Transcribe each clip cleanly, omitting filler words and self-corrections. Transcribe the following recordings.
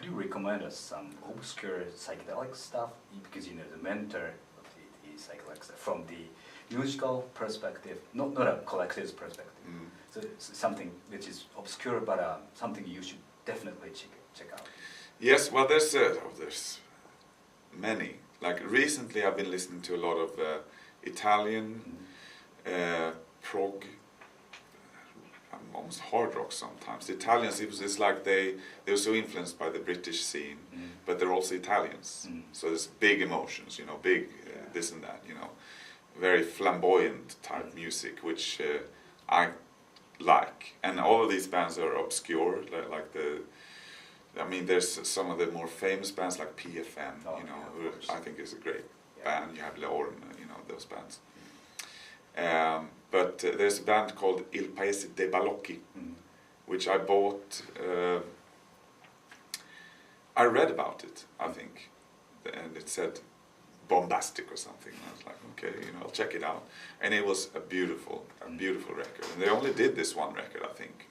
could you recommend us some obscure psychedelic stuff? Because you know the mentor of the psychedelic stuff from the musical perspective, not a collective perspective. So it's something which is obscure, but something you should definitely check out. Yes, well, there's many. Like recently, I've been listening to a lot of Italian prog, almost hard rock sometimes. The Italians, it's like they were so influenced by the British scene, but they're also Italians. So there's big emotions, you know, big this and that, you know, very flamboyant type music, which I like. And all of these bands are obscure, like I mean, there's some of the more famous bands like PFM, you know, who I think is a great band. You have Leorn, you know, those bands. But there's a band called Il Paese dei Balocchi, which I bought. I read about it, I think, and it said bombastic or something. And I was like, okay, you know, I'll check it out. And it was a beautiful record. And they only did this one record, I think.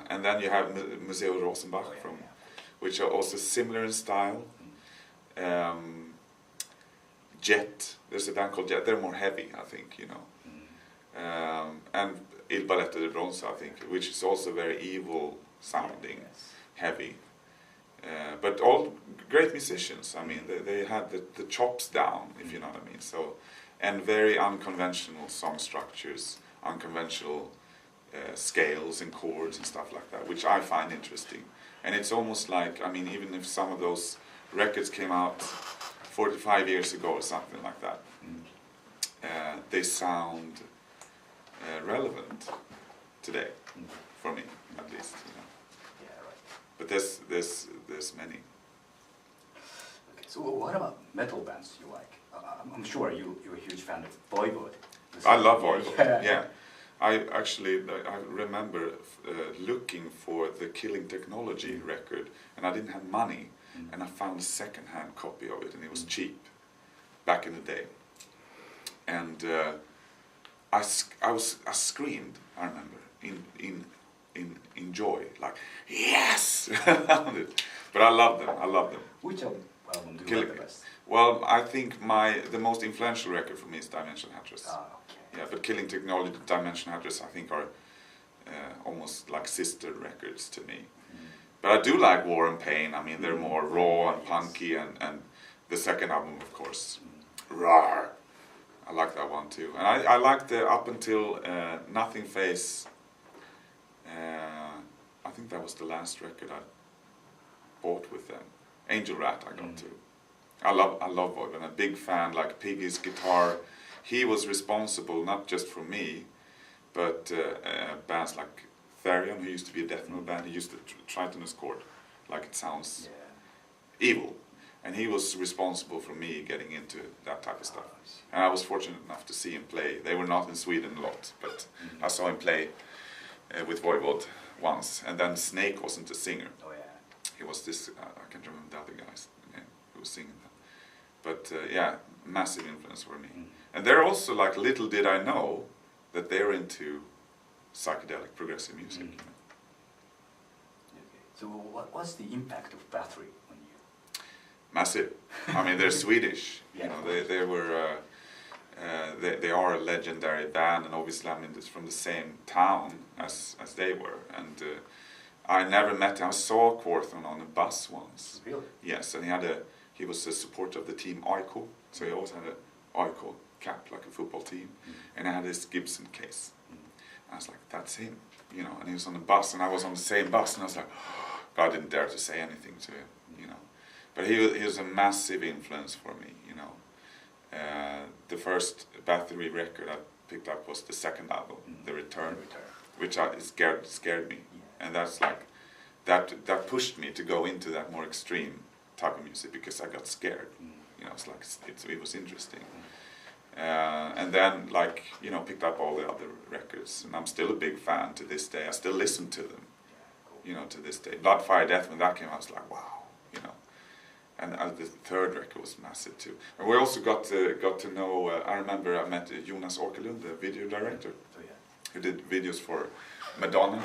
And then you have Museo Rosenbach, which are also similar in style. Jet, there's a band called Jet. They're more heavy, I think, you know. And Il Balletto di Bronzo, I think, which is also very evil sounding, heavy. But all great musicians. I mean, they had the chops down, if you know what I mean. So, and very unconventional song structures, unconventional scales and chords and stuff like that, which I find interesting. And it's almost like, I mean, even if some of those records came out 45 years ago or something like that, they sound relevant today, for me at least. You know. Yeah, right. But there's many. Okay, so what about metal bands you like? I'm sure you're a huge fan of Voivod. I love Voivod. Yeah. I remember looking for the Killing Technology record, and I didn't have money, and I found a second-hand copy of it, and it was cheap back in the day. And I screamed. I remember in joy, like yes, but I love them. Which album do you like the best? Well, I think the most influential record for me is Dimension Hatress. Okay. Yeah, but Killing Technology, Dimension Hatress, I think are almost like sister records to me. But I do like War and Pain. I mean, they're more raw and punky, and the second album, of course, Rawr. I like that one too. And I liked up until Nothing Face. I think that was the last record I bought with them. Angel Rat I got to. I love Voivod. I'm a big fan, like Piggy's guitar. He was responsible not just for me, but bands like Therion, who used to be a death metal band, he used the tritonus chord, like it sounds evil. And he was responsible for me getting into that type of stuff. And I was fortunate enough to see him play. They were not in Sweden a lot, but I saw him play with Voivod once. And then Snake wasn't a singer. Oh yeah. He was this, I can't remember the other guy's name who was singing that. But yeah, massive influence for me. And they're also like, little did I know that they're into psychedelic progressive music. You know? Okay. So what's the impact of BATHORY on you? Massive. I mean, they're Swedish. Yeah, you know, they were they are a legendary band, and obviously, I mean, it's from the same town as they were. And I never met him. I saw Quorthon on a bus once. Really? Yes, and he was a supporter of the team Aiko, so he always had a Aiko cap, like a football team, and I had this Gibson case. I was like, that's him, you know, and he was on the bus, and I was on the same bus, and I was like, oh, I didn't dare to say anything to him, you know. But he was a massive influence for me, you know. The first BATHORY record I picked up was the second album, The Return, which scared me, and that's like, that pushed me to go into that more extreme type of music, because I got scared, you know. It's like, it was interesting. And then, like, you know, picked up all the other records, and I'm still a big fan to this day. I still listen to them, you know, to this day. Blood, Fire, Death, when that came out, I was like, wow, you know. And the third record was massive too. And we also got to know. I remember I met Jonas Åkerlund, the video director, who did videos for Madonna.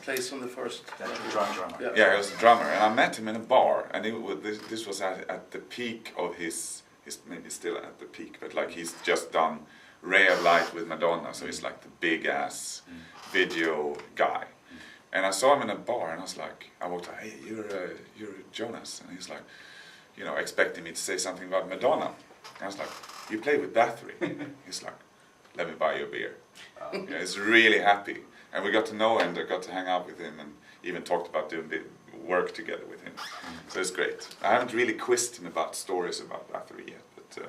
plays on the first. Drummer. Yeah, he was a drummer, and I met him in a bar, and this was at the peak of his maybe still at the peak, but like he's just done Ray of Light with Madonna, so he's like the big ass video guy. And I saw him in a bar, and I walked out, hey, you're Jonas, and he's like, you know, expecting me to say something about Madonna. And I was like, you play with Bathory? He's like, let me buy you a beer. Yeah, he's really happy. And we got to know him, I got to hang out with him, and even talked about doing work together with him. So it's great. I haven't really quizzed him about stories about Bathory yet, but...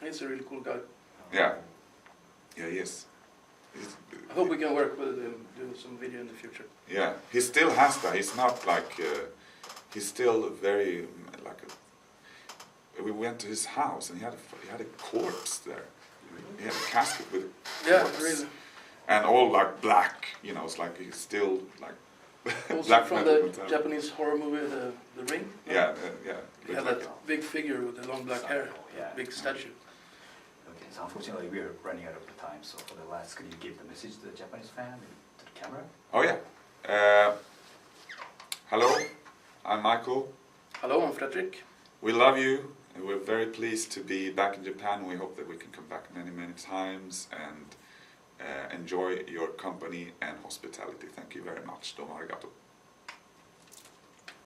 he's a really cool guy. Yeah. Yeah, he is. I hope we can work with him, do some video in the future. Yeah, he still has that. He's not like... he's still very... we went to his house, and he had a corpse there. He had a casket with a corpse. Really. And all like black, you know, it's like he's still like... Also black from the Japanese horror movie, The Ring? Yeah, He had that big figure with the long black hair, big statue. Okay, so unfortunately we're running out of the time, so for the last, could you give the message to the Japanese fan, to the camera? Oh yeah. Hello, I'm Michael. Hello, I'm Fredrik. We love you, and we're very pleased to be back in Japan. We hope that we can come back many, many times and enjoy your company and hospitality. Thank you very much. Domo arigato.